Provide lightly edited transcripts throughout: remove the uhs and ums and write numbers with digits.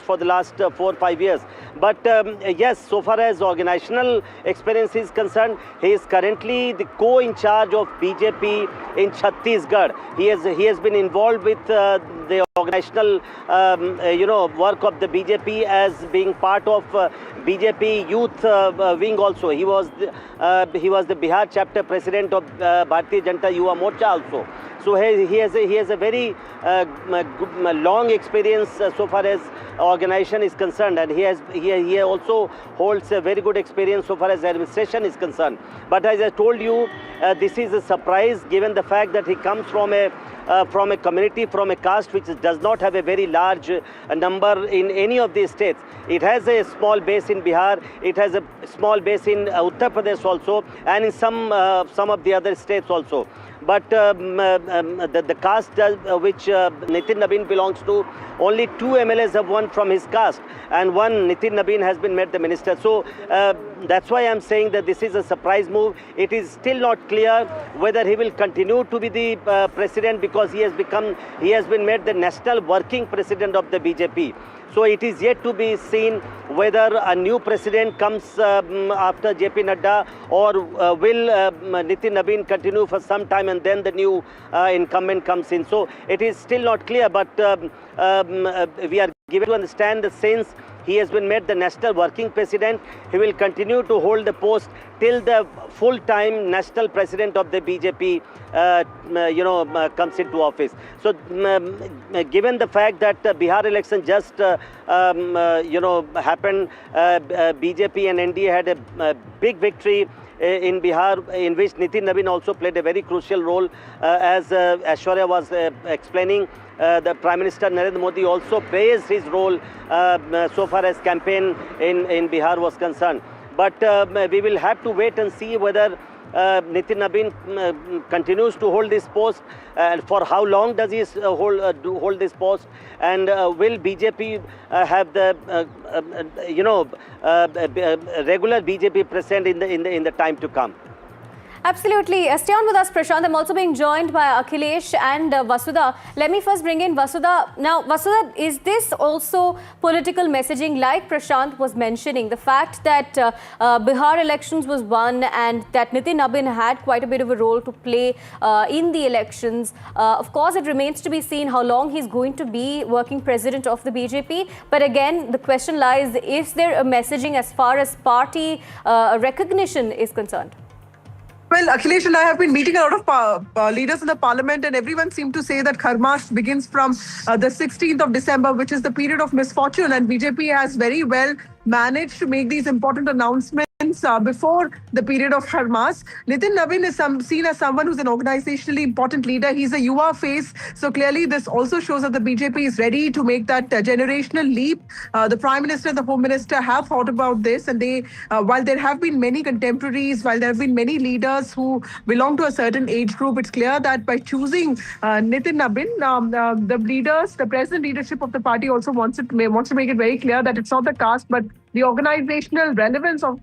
for the last 4 or 5 years. But yes, so far as organizational experience is concerned, he is currently the co-in charge of BJP in Chhattisgarh. He has been involved with the organizational work of the BJP as being part of BJP youth wing also. He was the Bihar chapter president of Bharatiya Janata Yuva Morcha also. So he has a very long experience so far as organization is concerned, and he also holds a very good experience so far as administration is concerned. But as I told you, this is a surprise given the fact that he comes from a community, from a caste which does not have a very large number in any of these states. It has a small base in Bihar, it has a small base in Uttar Pradesh also, and in some of the other states also. But the caste which Nitin Nabin belongs to, only 2 MLAs have won from his caste, and one Nitin Nabin has been made the minister. So that's why I'm saying that this is a surprise move. It is still not clear whether he will continue to be the president, because he has been made the national working president of the BJP. So it is yet to be seen whether a new president comes after JP Nadda, or will Nitin Nabin continue for some time and then the new incumbent comes in. So it is still not clear, but we are given to understand the sense he has been made the national working president. He will continue to hold the post till the full-time national president of the BJP comes into office. So given the fact that Bihar election just happened, BJP and NDA had a big victory in Bihar, in which Nitin Nabin also played a very crucial role, as Aishwarya was explaining. The Prime Minister Narendra Modi also praised his role so far as campaign in Bihar was concerned. But we will have to wait and see whether Nitin Nabin continues to hold this post, and for how long does he hold this post, and will BJP have the regular BJP present in the time to come? Absolutely. Stay on with us, Prashant. I'm also being joined by Akhilesh and Vasudha. Let me first bring in Vasudha. Now, Vasudha, is this also political messaging, like Prashant was mentioning? The fact that Bihar elections was won and that Nitin Nabin had quite a bit of a role to play in the elections. Of course, it remains to be seen how long he's going to be working president of the BJP. But again, the question lies, is there a messaging as far as party recognition is concerned? Well, Akhilesh and I have been meeting a lot of leaders in the parliament, and everyone seemed to say that Kharmash begins from the 16th of December, which is the period of misfortune, and BJP has very well managed to make these important announcements before the period of Kharmash. Nitin Nabin is seen as someone who's an organizationally important leader. He's a Yuva face. So clearly this also shows that the BJP is ready to make that generational leap. The Prime Minister and the Home Minister have thought about this, and they, while there have been many contemporaries, while there have been many leaders who belong to a certain age group, it's clear that by choosing Nitin Nabin, the present leadership of the party also wants to make it very clear that it's not the caste, but the organizational relevance of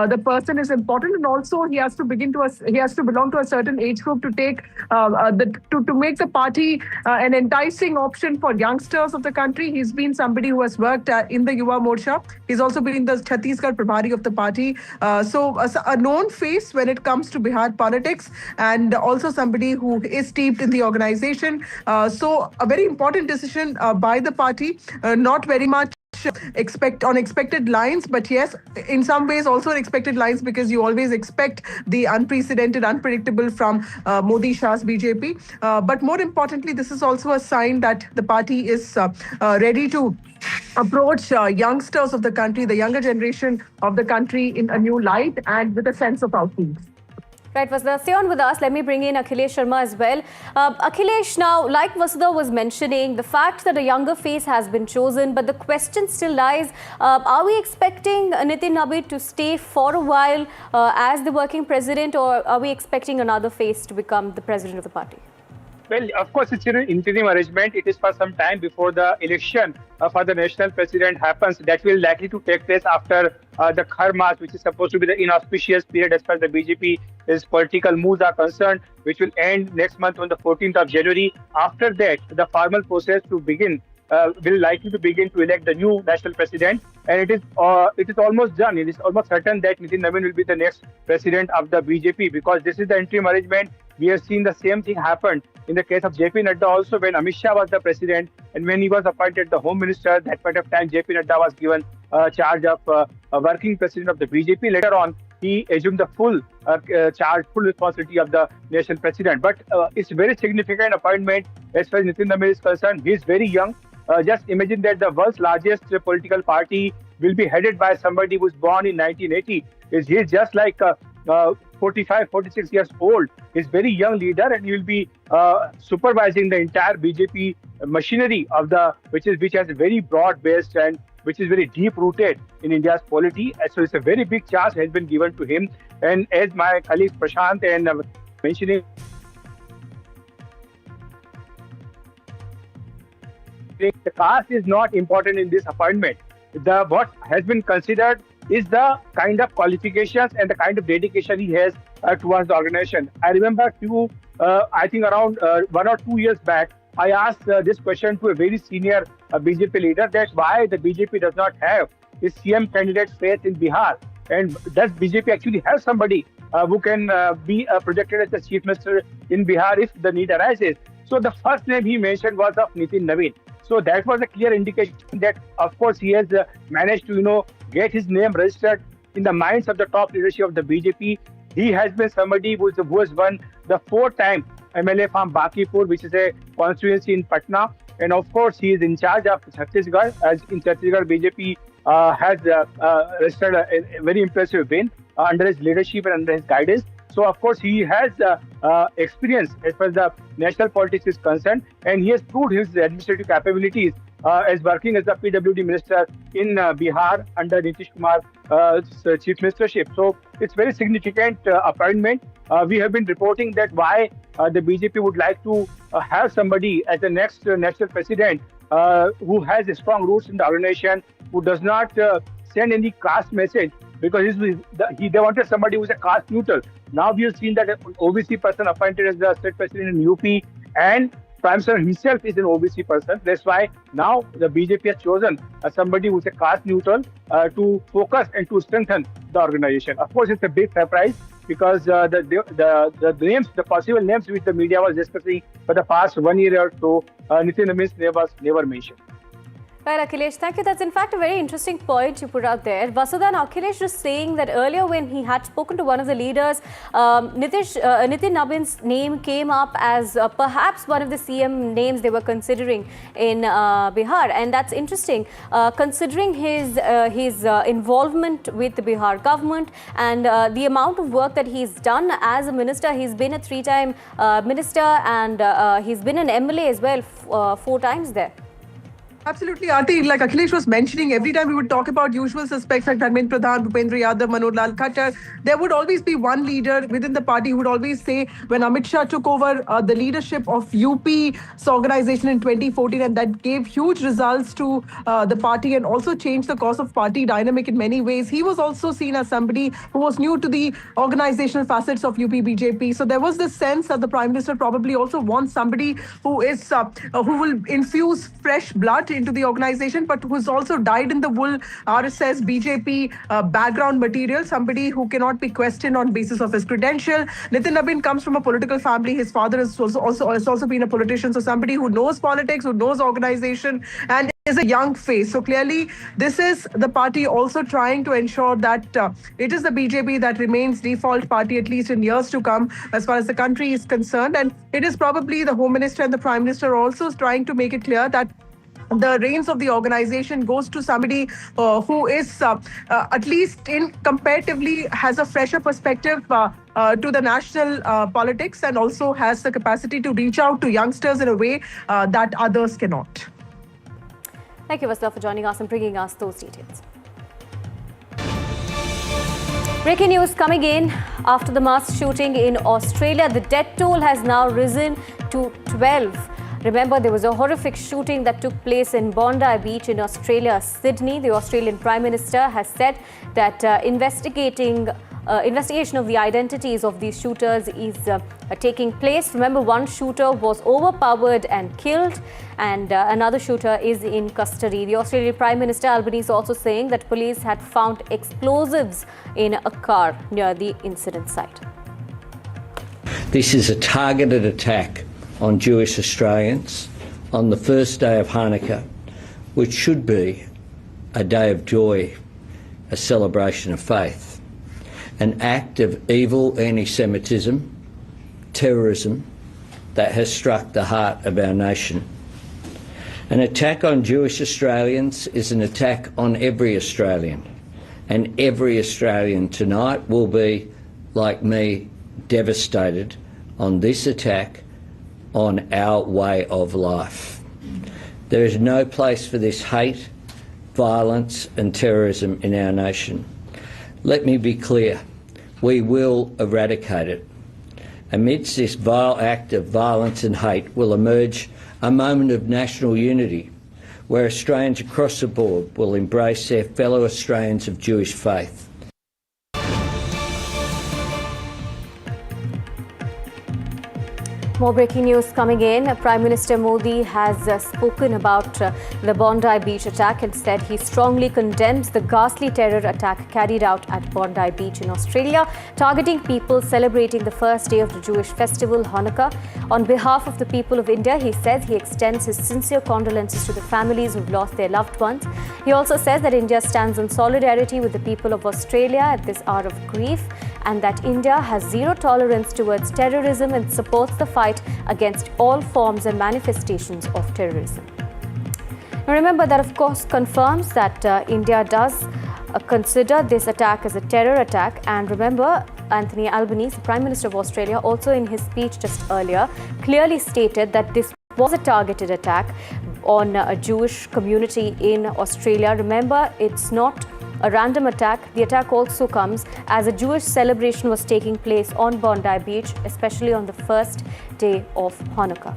the person is important, and also he has to belong to a certain age group to take to make the party an enticing option for youngsters of the country. He's been somebody who has worked in the Yuva Morcha. He's also been the Chhattisgarh Prabhari of the party. So a known face when it comes to Bihar politics, and also somebody who is steeped in the organization. So a very important decision by the party, not very much on expected lines, but yes, in some ways also expected lines, because you always expect the unprecedented, unpredictable from Modi Shah's BJP. But more importantly, this is also a sign that the party is ready to approach youngsters of the country, the younger generation of the country, in a new light and with a sense of outreach. Right, Vasudha, stay on with us. Let me bring in Akhilesh Sharma as well. Akhilesh, now, like Vasudha was mentioning, the fact that a younger face has been chosen, but the question still lies, are we expecting Nitin Nabin to stay for a while as the working president, or are we expecting another face to become the president of the party? Well, of course, it's an interim arrangement. It is for some time before the election for the national president happens. That will likely to take place after the Kharmash, which is supposed to be the inauspicious period as far as the BJP's political moves are concerned, which will end next month on the 14th of January. After that, the formal process to begin will likely to begin to elect the new national president, and it is almost done. It is almost certain that Nitin Nabin will be the next president of the BJP, because this is the interim arrangement. We have seen the same thing happen in the case of JP Nadda also, when Amit Shah was the president, and when he was appointed the home minister. At that point of time, JP Nadda was given charge of working president of the BJP. Later on, he assumed the full charge, full responsibility of the national president. But it's a very significant appointment as far as Nitin Nabin is concerned. He is very young. Just imagine that the world's largest political party will be headed by somebody who was born in 1980. He's just like 45, 46 years old. He's a very young leader, and he will be supervising the entire BJP machinery of which has a very broad based and which is very deep rooted in India's polity. So it's a very big chance has been given to him. And as my colleague Prashant and mentioning, the caste is not important in this appointment. What has been considered is the kind of qualifications and the kind of dedication he has towards the organization. I remember I think around 1 or 2 years back, I asked this question to a very senior BJP leader, that why the BJP does not have its CM candidate faith in Bihar, and does BJP actually have somebody who can be projected as the chief minister in Bihar if the need arises. So the first name he mentioned was of Nitin Nabin. So that was a clear indication that, of course, he has managed to, get his name registered in the minds of the top leadership of the BJP. He has been somebody who has won the 4-time MLA from Bakipur, which is a constituency in Patna. And of course, he is in charge of Chhattisgarh. As in Chhattisgarh, BJP has registered a very impressive win under his leadership and under his guidance. So, of course, he has experience as far as the national politics is concerned, and he has proved his administrative capabilities as working as the PWD minister in Bihar under Nitish Kumar's chief ministership. So, it's very significant appointment. We have been reporting that why the BJP would like to have somebody as the next national president who has strong roots in the organization, who does not send any caste message, because they wanted somebody who is a caste neutral. Now we have seen that an OBC person appointed as the state president in UP, and Prime Minister himself is an OBC person. That's why now the BJP has chosen somebody who is a caste neutral to focus and to strengthen the organization. Of course, it's a big surprise, because the names, the possible names which the media was discussing for the past 1 year or so, Nitin Nabin's name was never mentioned. Right, Akhilesh, thank you. That's in fact a very interesting point you put out there. Vasudha and Akhilesh was saying that earlier when he had spoken to one of the leaders, Nitin Nabin's name came up as perhaps one of the CM names they were considering in Bihar. And that's interesting, considering his involvement with the Bihar government and the amount of work that he's done as a minister. He's been a 3-time minister, and he's been an MLA as well 4 times there. Absolutely, Aarti. Like Akhilesh was mentioning, every time we would talk about usual suspects like Dharmendra Pradhan, Bhupendra Yadav, Manoj Lal Khattar, there would always be one leader within the party who would always say, when Amit Shah took over the leadership of UP's organization in 2014, and that gave huge results to the party and also changed the course of party dynamic in many ways. He was also seen as somebody who was new to the organizational facets of UP BJP. So there was this sense that the Prime Minister probably also wants somebody who is who will infuse fresh blood into the organization, but who's also dyed in the wool RSS BJP background material, somebody who cannot be questioned on basis of his credential. Nitin Nabin comes from a political family. His father has also been a politician, so somebody who knows politics, who knows organization, and is a young face. So clearly, this is the party also trying to ensure that it is the BJP that remains default party, at least in years to come, as far as the country is concerned. And it is probably the Home Minister and the Prime Minister also trying to make it clear that the reins of the organization goes to somebody who is at least in comparatively has a fresher perspective to the national politics, and also has the capacity to reach out to youngsters in a way that others cannot. Thank you, Vasudha, for joining us and bringing us those details. Breaking news coming in after the mass shooting in Australia. The death toll has now risen to 12. Remember, there was a horrific shooting that took place in Bondi Beach in Australia, Sydney. The Australian Prime Minister has said that investigating investigation of the identities of these shooters is taking place. Remember, one shooter was overpowered and killed, and another shooter is in custody. The Australian Prime Minister Albanese also saying that police had found explosives in a car near the incident site. This is a targeted attack on Jewish Australians on the first day of Hanukkah, which should be a day of joy, a celebration of faith. An act of evil anti-Semitism, terrorism that has struck the heart of our nation. An attack on Jewish Australians is an attack on every Australian, and every Australian tonight will be, like me, devastated on this attack on our way of life. There is no place for this hate, violence and terrorism in our nation. Let me be clear, we will eradicate it. Amidst this vile act of violence and hate will emerge a moment of national unity, where Australians across the board will embrace their fellow Australians of Jewish faith. More breaking news coming in. Prime Minister Modi has spoken about the Bondi Beach attack and said he strongly condemns the ghastly terror attack carried out at Bondi Beach in Australia, targeting people celebrating the first day of the Jewish festival, Hanukkah. On behalf of the people of India, he says he extends his sincere condolences to the families who've lost their loved ones. He also says that India stands in solidarity with the people of Australia at this hour of grief, and that India has zero tolerance towards terrorism and supports the fight against all forms and manifestations of terrorism. Now remember, that of course confirms that India does consider this attack as a terror attack. And remember, Anthony Albanese, the Prime Minister of Australia, also in his speech just earlier clearly stated that this was a targeted attack on a Jewish community in Australia. Remember, it's not a random attack. The attack also comes as a Jewish celebration was taking place on Bondi Beach, especially on the first day of Hanukkah.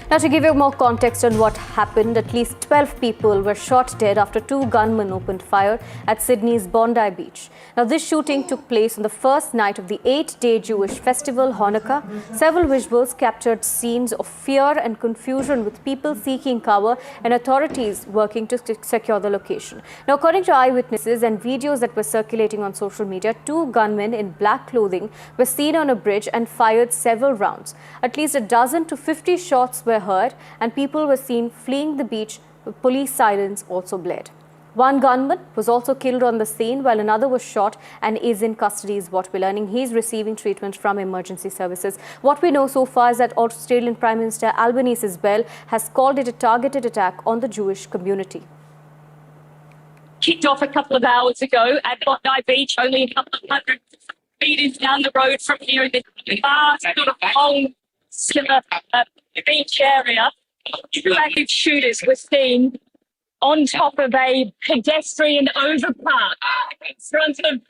Now, to give you more context on what happened, at least 12 people were shot dead after two gunmen opened fire at Sydney's Bondi Beach. Now, this shooting took place on the first night of the 8-day Jewish festival, Hanukkah. Several visuals captured scenes of fear and confusion, with people seeking cover and authorities working to secure the location. Now, according to eyewitnesses and videos that were circulating on social media, two gunmen in black clothing were seen on a bridge and fired several rounds. At least a dozen to 50 shots were heard, and people were seen fleeing the beach. Police sirens also blared. One gunman was also killed on the scene, while another was shot and is in custody, is what we're learning. He's receiving treatment from emergency services. What we know so far is that Australian Prime Minister Albanese as well has called it a targeted attack on the Jewish community. Kicked off a couple of hours ago at Bondi Beach, only a couple of hundred metres down the road from here in this vast sort of home beach area. Two active shooters were seen on top of a pedestrian overpass in front of,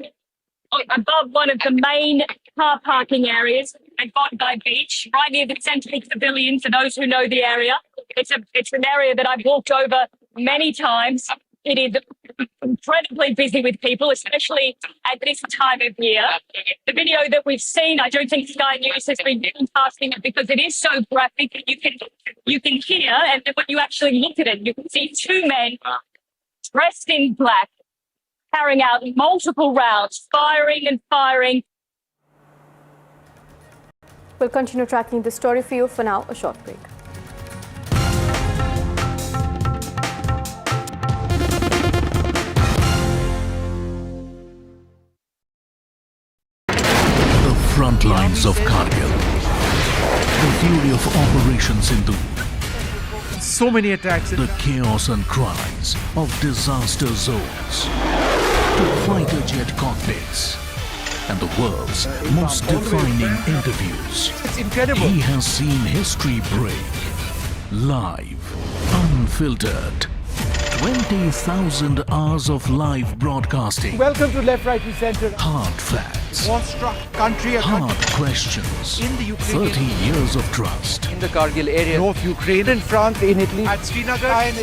above one of the main car parking areas at Bondi Beach, right near the Centric Pavilion. For those who know the area, it's an area that I've walked over many times. It is incredibly busy with people, especially at this time of year. The video that we've seen, I don't think Sky News has been broadcasting it because it is so graphic that you can hear, and then when you actually look at it, you can see two men dressed in black carrying out multiple rounds, firing and firing. We'll continue tracking the story for you. For now, a short break. Front lines of Kargil, the fury of Operation Sindhu, so many attacks, the chaos and cries of disaster zones, to fighter jet cockpits, and the world's most defining interviews. It's incredible. He has seen history break, live, unfiltered. 20,000 hours of live broadcasting. Welcome to Left, Right and Centre. Hard facts. War-struck country, a Hard country questions. in the Ukraine, 30 years of trust. in the Kargil area. North Ukraine, in France, in Italy, at Srinagar, and